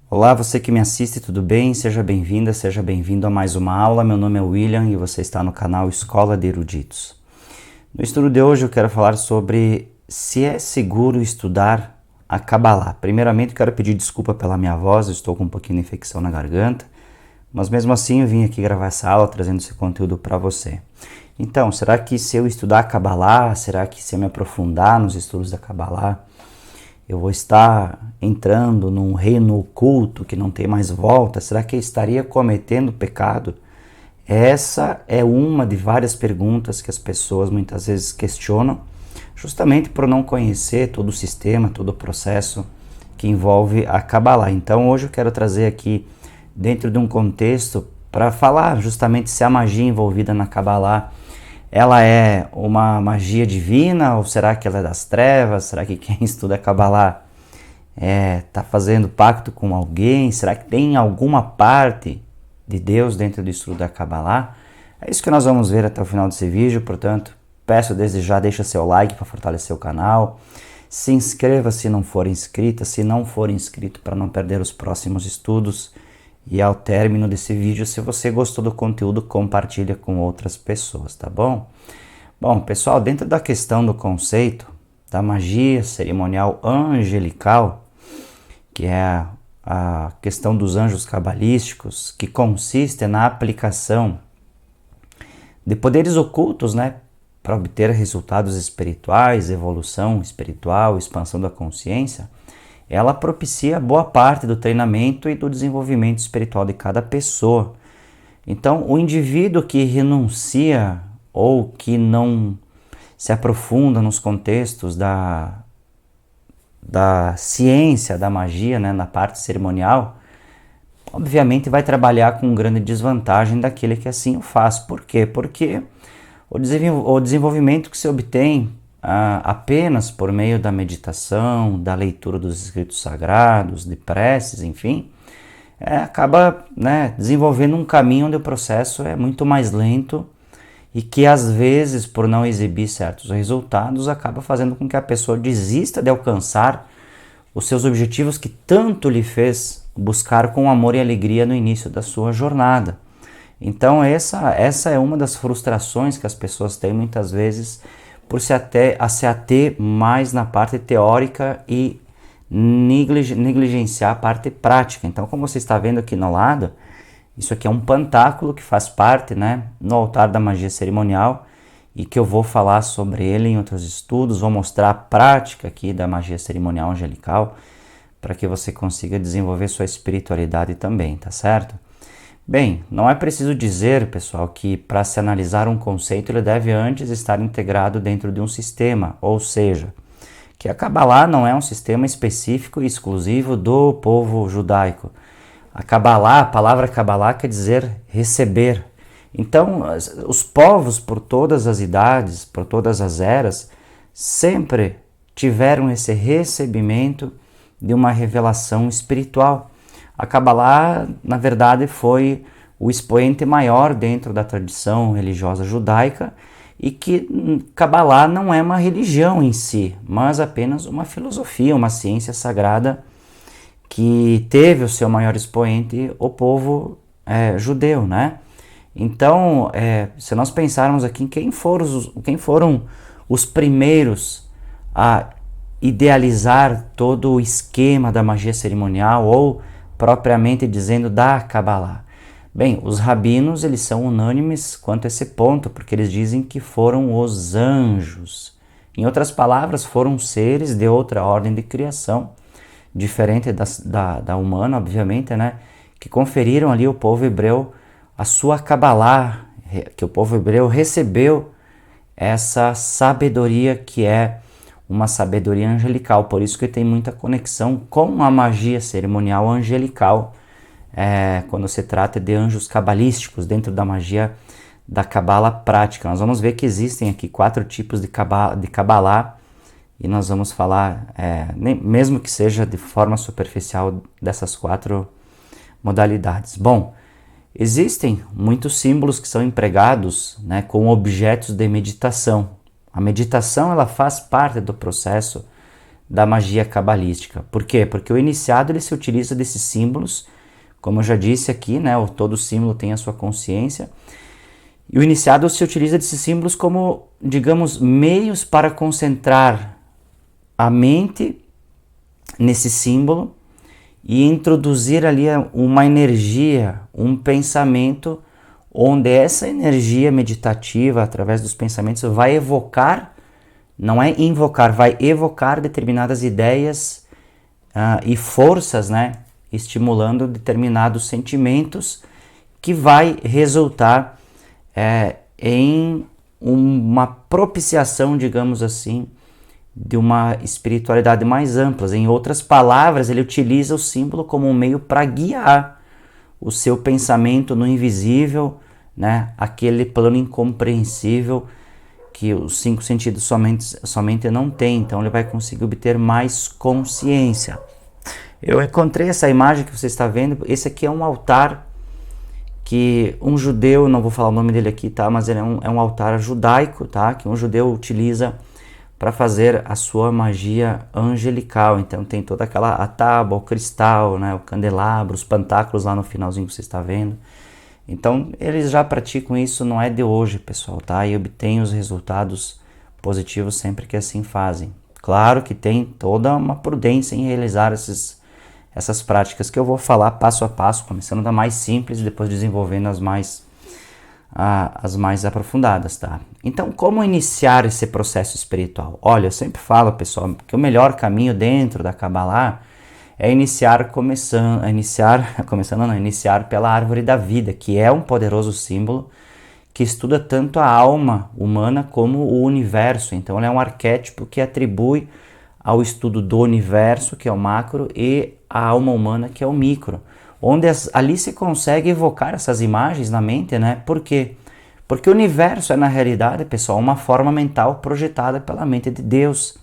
Olá, você que me assiste, tudo bem? Seja bem-vinda, seja bem-vindo a mais uma aula. Meu nome é William e você está no canal Escola de Eruditos. No estudo de hoje eu quero falar sobre se é seguro estudar a Kabbalah. Primeiramente, quero pedir desculpa pela minha voz, eu estou com um pouquinho de infecção na garganta, mas mesmo assim eu vim aqui gravar essa aula trazendo esse conteúdo para você. Então, será que se eu estudar a Kabbalah, será que se eu me aprofundar nos estudos da Kabbalah, eu vou estar entrando num reino oculto que não tem mais volta? Será que eu estaria cometendo pecado? Essa é uma de várias perguntas que as pessoas muitas vezes questionam, justamente por não conhecer todo o sistema, todo o processo que envolve a Kabbalah. Então hoje eu quero trazer aqui, dentro de um contexto, para falar justamente se a magia envolvida na Kabbalah ela é uma magia divina ou será que ela é das trevas? Será que quem estuda Kabbalah está fazendo pacto com alguém? Será que tem alguma parte de Deus dentro do estudo da Kabbalah? É isso que nós vamos ver até o final desse vídeo, portanto, peço desde já, deixa seu like para fortalecer o canal, se inscreva se não for inscrita, se não for inscrito para não perder os próximos estudos. E ao término desse vídeo, se você gostou do conteúdo, compartilha com outras pessoas, tá bom? Bom, pessoal, dentro da questão do conceito da magia cerimonial angelical, que é a questão dos anjos cabalísticos, que consiste na aplicação de poderes ocultos, né, para obter resultados espirituais, evolução espiritual, expansão da consciência, ela propicia boa parte do treinamento e do desenvolvimento espiritual de cada pessoa. Então, o indivíduo que renuncia ou que não se aprofunda nos contextos da ciência, da magia, né, na parte cerimonial, obviamente vai trabalhar com grande desvantagem daquele que assim o faz. Por quê? Porque o desenvolvimento que se obtém apenas por meio da meditação, da leitura dos escritos sagrados, de preces, enfim, acaba, né, desenvolvendo um caminho onde o processo é muito mais lento e que às vezes, por não exibir certos resultados, acaba fazendo com que a pessoa desista de alcançar os seus objetivos que tanto lhe fez buscar com amor e alegria no início da sua jornada. Então essa é uma das frustrações que as pessoas têm muitas vezes por se ater mais na parte teórica e negligenciar a parte prática. Então, como você está vendo aqui no lado, isso aqui é um pantáculo que faz parte, né, no altar da magia cerimonial e que eu vou falar sobre ele em outros estudos, vou mostrar a prática aqui da magia cerimonial angelical para que você consiga desenvolver sua espiritualidade também, tá certo? Bem, não é preciso dizer, pessoal, que para se analisar um conceito ele deve antes estar integrado dentro de um sistema, ou seja, que a Kabbalah não é um sistema específico e exclusivo do povo judaico. A Kabbalah, a palavra Kabbalah quer dizer receber. Então, os povos por todas as idades, por todas as eras, sempre tiveram esse recebimento de uma revelação espiritual. A Kabbalah, na verdade, foi o expoente maior dentro da tradição religiosa judaica e que Kabbalah não é uma religião em si, mas apenas uma filosofia, uma ciência sagrada que teve o seu maior expoente, o povo judeu, né? Então, se nós pensarmos aqui em quem foram os primeiros a idealizar todo o esquema da magia cerimonial ou propriamente dizendo da Kabbalah. Bem, os rabinos eles são unânimes quanto a esse ponto, porque eles dizem que foram os anjos. Em outras palavras, foram seres de outra ordem de criação, diferente da humana, obviamente, né? Que conferiram ali ao povo hebreu a sua Kabbalah, que o povo hebreu recebeu essa sabedoria que é uma sabedoria angelical, por isso que tem muita conexão com a magia cerimonial angelical, quando se trata de anjos cabalísticos dentro da magia da Kabbalah prática. Nós vamos ver que existem aqui 4 tipos de Kabbalah e nós vamos falar, mesmo que seja de forma superficial, dessas 4 modalidades. Bom, existem muitos símbolos que são empregados, né, com objetos de meditação. A meditação ela faz parte do processo da magia cabalística. Por quê? Porque o iniciado ele se utiliza desses símbolos, como eu já disse aqui, né? Todo símbolo tem a sua consciência. E o iniciado se utiliza desses símbolos como, digamos, meios para concentrar a mente nesse símbolo e introduzir ali uma energia, um pensamento, onde essa energia meditativa, através dos pensamentos, vai evocar, não é invocar, vai evocar determinadas ideias e forças, né? Estimulando determinados sentimentos que vai resultar em uma propiciação, digamos assim, de uma espiritualidade mais ampla. Em outras palavras, ele utiliza o símbolo como um meio para guiar o seu pensamento no invisível, né? Aquele plano incompreensível que os 5 sentidos somente não tem. Então ele vai conseguir obter mais consciência. Eu encontrei essa imagem que você está vendo. Esse aqui é um altar que um judeu, não vou falar o nome dele aqui, tá? Mas ele é um altar judaico, tá? Que um judeu utiliza para fazer a sua magia angelical. Então tem toda a tábua, o cristal, né? O candelabro, os pantáculos lá no finalzinho que você está vendo. Então eles já praticam isso, não é de hoje, pessoal, tá? E obtêm os resultados positivos sempre que assim fazem. Claro que tem toda uma prudência em realizar essas práticas que eu vou falar passo a passo, começando da mais simples e depois desenvolvendo as mais aprofundadas, tá? Então, como iniciar esse processo espiritual? Olha, eu sempre falo, pessoal, que o melhor caminho dentro da Kabbalah é iniciar pela árvore da vida, que é um poderoso símbolo que estuda tanto a alma humana como o universo. Então, ele é um arquétipo que atribui ao estudo do universo, que é o macro, e a alma humana, que é o micro, onde ali se consegue evocar essas imagens na mente, né? Por quê? Porque o universo é, na realidade, pessoal, uma forma mental projetada pela mente de Deus.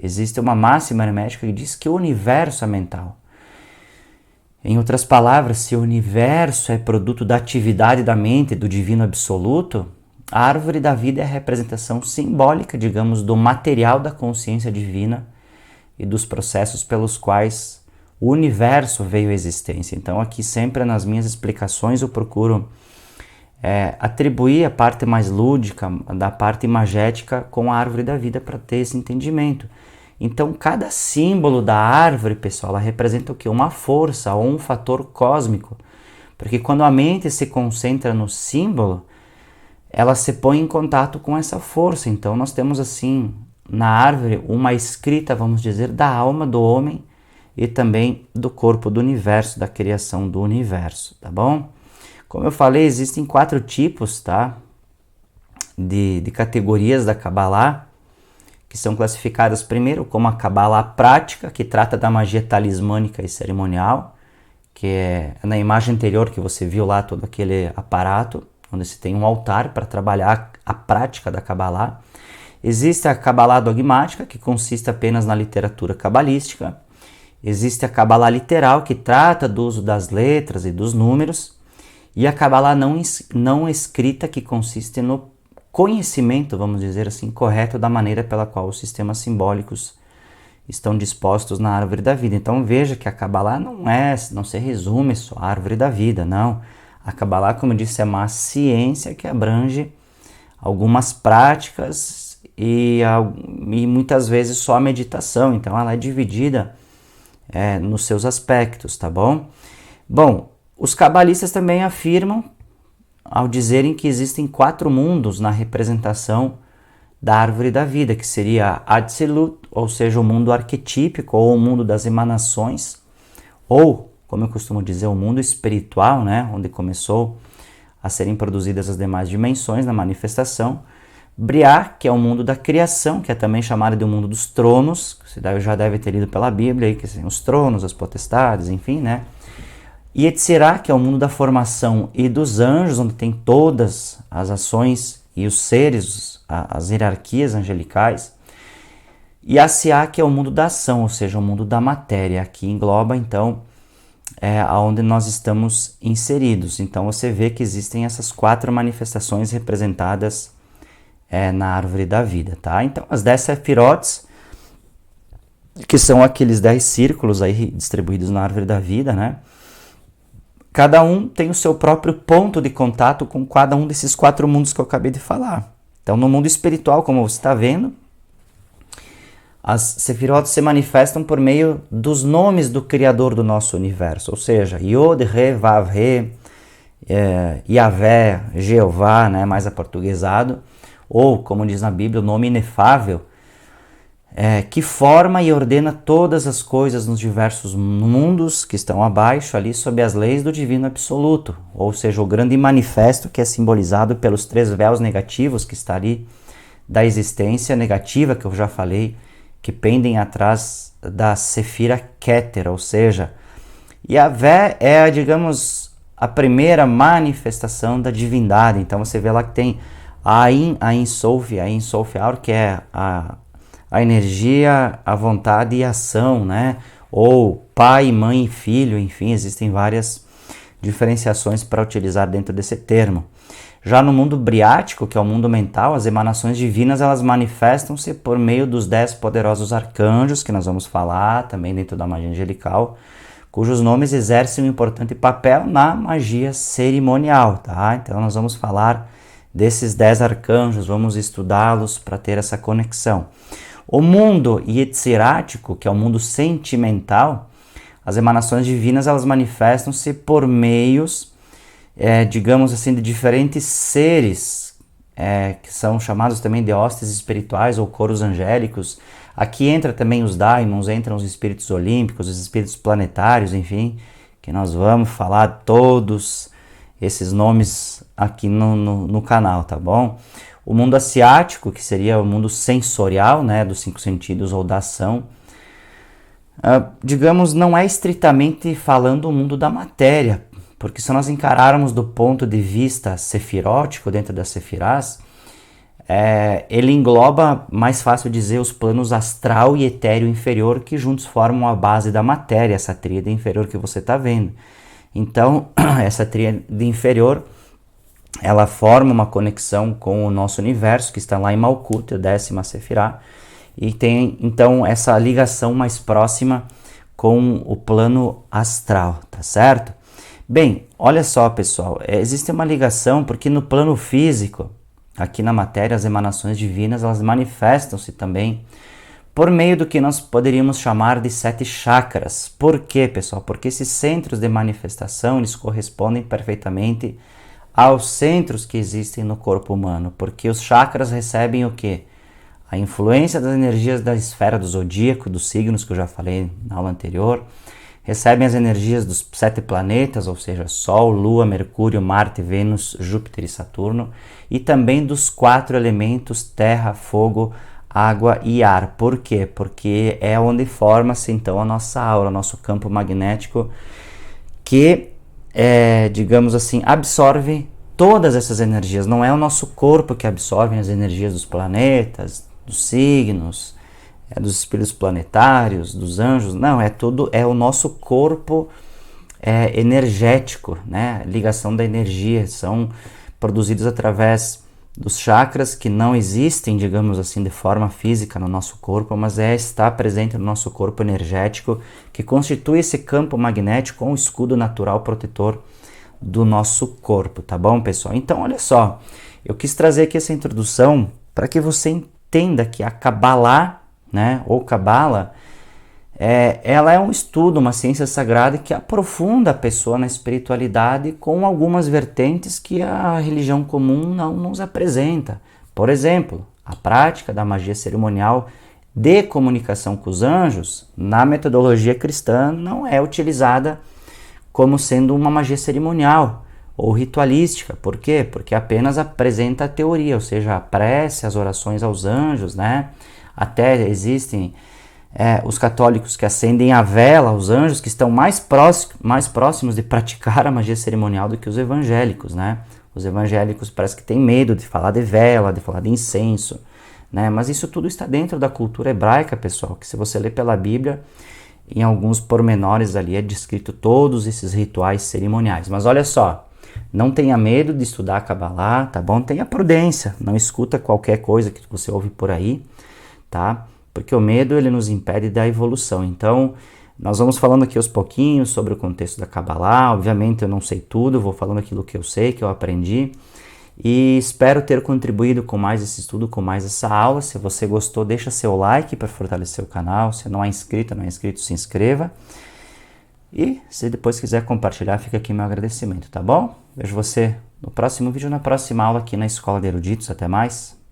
Existe uma máxima hermética que diz que o universo é mental. Em outras palavras, se o universo é produto da atividade da mente, do divino absoluto, a árvore da vida é a representação simbólica, digamos, do material da consciência divina e dos processos pelos quais o universo veio à existência. Então aqui sempre nas minhas explicações eu procuro atribuir a parte mais lúdica, da parte imagética com a árvore da vida para ter esse entendimento. Então cada símbolo da árvore, pessoal, ela representa o quê? Uma força ou um fator cósmico. Porque quando a mente se concentra no símbolo, ela se põe em contato com essa força. Então nós temos assim na árvore uma escrita, vamos dizer, da alma do homem e também do corpo do universo, da criação do universo, tá bom? Como eu falei, existem 4 tipos, tá? De categorias da Kabbalah, que são classificadas primeiro como a Kabbalah prática, que trata da magia talismânica e cerimonial, que é na imagem anterior que você viu lá todo aquele aparato, onde se tem um altar para trabalhar a prática da Kabbalah. Existe a Kabbalah dogmática, que consiste apenas na literatura cabalística. Existe a Kabbalah literal, que trata do uso das letras e dos números. E a Kabbalah não escrita, que consiste no conhecimento, vamos dizer assim, correto da maneira pela qual os sistemas simbólicos estão dispostos na árvore da vida. Então veja que a Kabbalah não se resume só à árvore da vida, não. A Kabbalah, como eu disse, é uma ciência que abrange algumas práticas e muitas vezes só a meditação. Então ela é dividida nos seus aspectos, tá bom? Bom, os cabalistas também afirmam, ao dizerem que existem 4 mundos na representação da árvore da vida, que seria Atzilut, ou seja, o mundo arquetípico, ou o mundo das emanações, ou, como eu costumo dizer, o mundo espiritual, né, onde começou a serem produzidas as demais dimensões na manifestação. Briá, que é o mundo da criação, que é também chamado de o mundo dos tronos, que você já deve ter lido pela Bíblia, aí, que são os tronos, as potestades, enfim, né? E Yetzirah, que é o mundo da formação e dos anjos, onde tem todas as ações e os seres, as hierarquias angelicais. E Asiá, que é o mundo da ação, ou seja, o mundo da matéria. Aqui engloba, então, aonde nós estamos inseridos. Então você vê que existem essas 4 manifestações representadas na árvore da vida, tá? Então as 10 sefirotes que são aqueles 10 círculos aí distribuídos na árvore da vida, né? Cada um tem o seu próprio ponto de contato com cada um desses 4 mundos que eu acabei de falar. Então, no mundo espiritual, como você está vendo, as Sefirot se manifestam por meio dos nomes do Criador do nosso universo, ou seja, Yod, Re, Vav, Re, Yahvé, Jeová, né, mais aportuguesado, ou, como diz na Bíblia, o nome inefável, que forma e ordena todas as coisas nos diversos mundos que estão abaixo, ali sob as leis do Divino Absoluto, ou seja, o grande manifesto que é simbolizado pelos 3 véus negativos que está ali, da existência negativa, que eu já falei, que pendem atrás da Sefira Keter, ou seja, Yahvé é, digamos, a primeira manifestação da divindade. Então você vê lá que tem Ain Sof Aur, que é a energia, a vontade e a ação, né? Ou pai, mãe e filho, enfim, existem várias diferenciações para utilizar dentro desse termo. Já no mundo briático, que é o mundo mental, as emanações divinas, elas manifestam-se por meio dos 10 poderosos arcanjos, que nós vamos falar também dentro da magia angelical, cujos nomes exercem um importante papel na magia cerimonial, tá? Então nós vamos falar desses 10 arcanjos, vamos estudá-los para ter essa conexão. O mundo yetzirático, que é o mundo sentimental, as emanações divinas, elas manifestam-se por meios digamos assim, de diferentes seres, que são chamados também de hostes espirituais ou coros angélicos. Aqui entra também os daimons, entram os espíritos olímpicos, os espíritos planetários, enfim, que nós vamos falar todos esses nomes aqui no canal, tá bom? O mundo asiático, que seria o mundo sensorial, né, dos 5 sentidos ou da ação, digamos, não é estritamente falando o mundo da matéria, porque se nós encararmos do ponto de vista sefirótico, dentro das sefirás, ele engloba, mais fácil dizer, os planos astral e etéreo inferior, que juntos formam a base da matéria, essa tríade inferior que você está vendo. Então, essa tríade inferior, ela forma uma conexão com o nosso universo, que está lá em Malkut, a 10ª sefirá, e tem, então, essa ligação mais próxima com o plano astral, tá certo? Bem, olha só, pessoal, existe uma ligação porque no plano físico, aqui na matéria, as emanações divinas, elas manifestam-se também por meio do que nós poderíamos chamar de 7 chakras. Por quê, pessoal? Porque esses centros de manifestação, eles correspondem perfeitamente aos centros que existem no corpo humano, porque os chakras recebem o quê? A influência das energias da esfera do zodíaco, dos signos que eu já falei na aula anterior, recebem as energias dos 7 planetas, ou seja, Sol, Lua, Mercúrio, Marte, Vênus, Júpiter e Saturno, e também dos 4 elementos terra, fogo, água e ar. Por quê? Porque é onde forma-se então a nossa aura, o nosso campo magnético, que, digamos assim, absorve todas essas energias. Não é o nosso corpo que absorve as energias dos planetas, dos signos, dos espíritos planetários, dos anjos, não, é o nosso corpo energético, né? Ligação da energia, são produzidos através dos chakras que não existem, digamos assim, de forma física no nosso corpo, mas está presente no nosso corpo energético, que constitui esse campo magnético com o escudo natural protetor do nosso corpo, tá bom, pessoal? Então, olha só, eu quis trazer aqui essa introdução para que você entenda que a Kabbalah, né, ou Cabala, ela é um estudo, uma ciência sagrada que aprofunda a pessoa na espiritualidade com algumas vertentes que a religião comum não nos apresenta. Por exemplo, a prática da magia cerimonial de comunicação com os anjos, na metodologia cristã, não é utilizada como sendo uma magia cerimonial ou ritualística. Por quê? Porque apenas apresenta a teoria, ou seja, a prece, as orações aos anjos, né? Até existem os católicos que acendem a vela aos anjos, que estão mais próximos de praticar a magia cerimonial do que os evangélicos, né? Os evangélicos parece que têm medo de falar de vela, de falar de incenso, né? Mas isso tudo está dentro da cultura hebraica, pessoal, que se você ler pela Bíblia, em alguns pormenores ali é descrito todos esses rituais cerimoniais. Mas olha só, não tenha medo de estudar a Kabbalah, tá bom? Tenha prudência, não escuta qualquer coisa que você ouve por aí, tá? porque o medo ele nos impede da evolução. Então, nós vamos falando aqui aos pouquinhos sobre o contexto da Kabbalah. Obviamente eu não sei tudo, vou falando aquilo que eu sei, que eu aprendi. E espero ter contribuído com mais esse estudo, com mais essa aula. Se você gostou, deixa seu like para fortalecer o canal. Se não é inscrito, se inscreva. E se depois quiser compartilhar, fica aqui meu agradecimento, tá bom? Vejo você no próximo vídeo, na próxima aula aqui na Escola de Eruditos. Até mais!